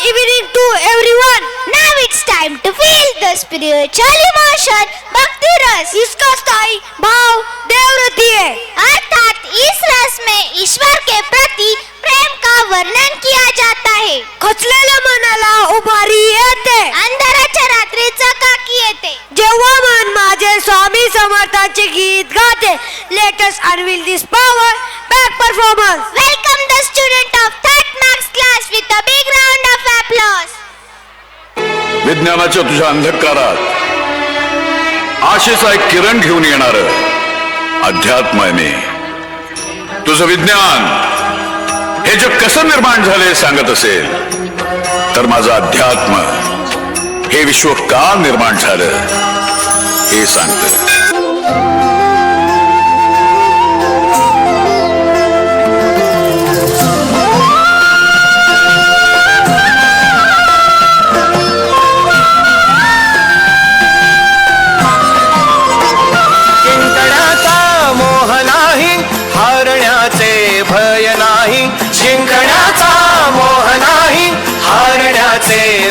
evening to everyone. Now it's time to feel the spiritual emotion. Bhakti रस इसका स्थायी भाव देवरती है, अर्थात इस रस में ईश्वर के प्रति प्रेम का वर्णन किया जाता है. खचलेल्या मनाला उभारी येते, अंधाराच्या रात्री चकाकी येते. जेव्हा मन माझे स्वामी समर्थांचे गीत गाते. Let us unveil this power back performance. Welcome the student of third max class with a big round of applause. विज्ञानाच्या तुझ्या अंधकारात आशेचा एक किरण घेऊन येणार अध्यात्म आहे मी. तुझं विज्ञान हे जग कसं निर्माण झाले सांगत असेल तर माझं अध्यात्म हे विश्व का निर्माण झालं हे सांगतं.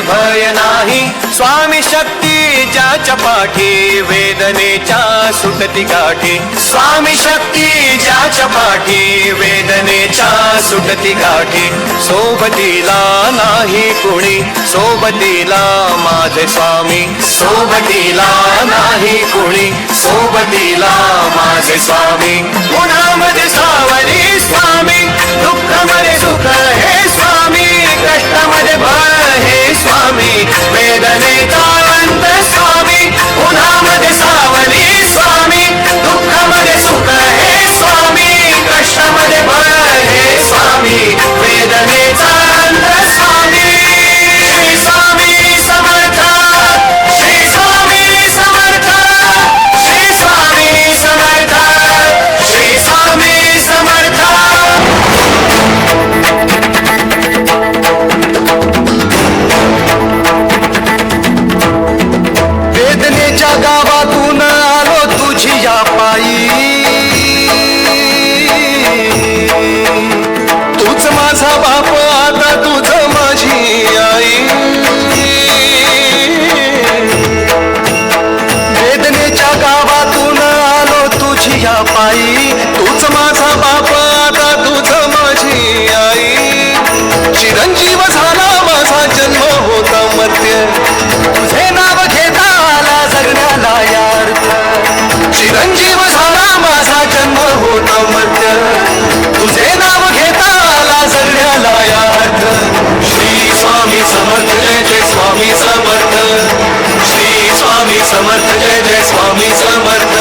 भय नाही. स्वामी शक्ती ज्याच्या पाठी वेदनेच्या सुटती गाठी. स्वामी शक्ती ज्याच्या पाठी वेदनेच्या सुटती गाठी. सोबतीला नाही कुणी, सोबतीला माझे स्वामी. सोबतीला नाही कुणी, सोबतीला माझे स्वामी. उन्हामध्ये सावली स्वामी, दुःखामध्ये सुख हे स्वामी. कष्टामध्ये भय हे स्वामी, वेदनेचा अंत स्वामी. उन्हामध्ये सावली स्वामी, दुःखामध्ये सुख हे स्वामी. कष्टामध्ये भय हे स्वामी, वेदनेचा अंत स्वामी. श्री स्वामी समर्थ, श्री स्वामी समर्थ, श्री स्वामी समर्थ, श्री स्वामी समर्थ. वेदनेच्या गावातून आलो तुझी या पायी. तूच माझा बाप आता तुझ माझी आई. वेदनेच्या गावातून आलो तुझी या पायी. तूच माझा बाप आता तुझ माझी आई. चिरंजीव झाला माझा जन्म होता मर्त्य, तुझे नाव घेता आला जगण्याला यार्थ. चिरंजीव झाला माझा जन्म होता मर्त्य, तुझे नाव घेता आला जगण्याला यार्थ. श्री स्वामी समर्थ जय जय स्वामी समर्थ. श्री स्वामी समर्थ जय जय स्वामी समर्थ.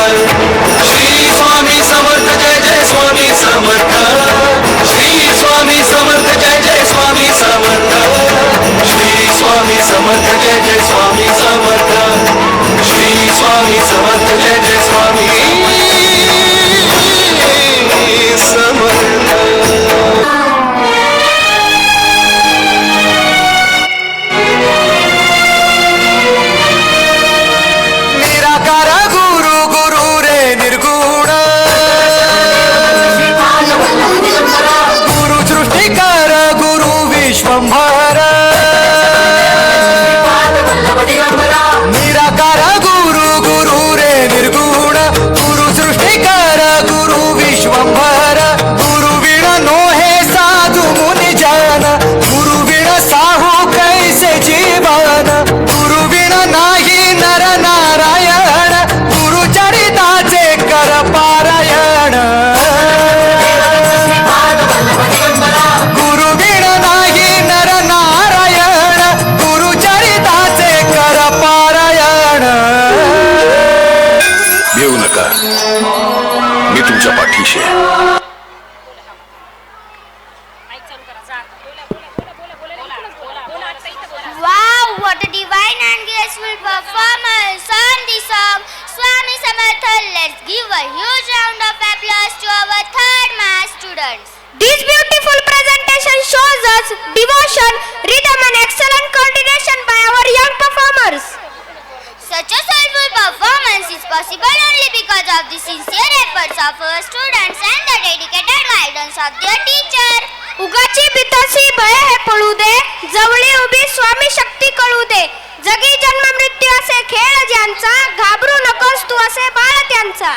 श्री स्वामी समर्थ जय जय स्वामी समर्थ. श्री स्वामी समर्थ जय जय स्वामी समर्थ. श्री स्वामी समर्थ जय जय स्वामी समर्थ. श्री स्वामी समर्थ जय जय स्वामी समर्थ. निराकार गुरु गुरु रे निर्गुण. गुरु सृष्टिकार गुरु विश्वंभर. निराकार गुरु गुरु रे निर्गुण. गुरु सृष्टिकार गुरु विश्वंभर. गुरु विण नो हे साधु मुनि जन. गुरु विण साहू कैसे जीवन. गुरु विण नाही नर नारायण. गुरु चरिताचे कर पारायण. गुरु विण नाही नर नारायण. गुरु चरिताचे कर पारायण. भिवू नका, मी तुमच्या पाठीशी आहे. Wow, what a divine and graceful performance on the song Swami Samartha. Let's give a huge round of applause to our third mass students. This beautiful presentation shows us devotion, rhythm and excellent coordination by our young performers. Such a soulful performance is possible only because of the sincere efforts of our students and the dedicated guidance of their teacher. उगाची बितासी भय हे पळू दे, जवळी उभी जगी जन्म मृत्यू असे खेळ ज्यांचा, घाबरू नकोस तू असे बाळ त्यांचा.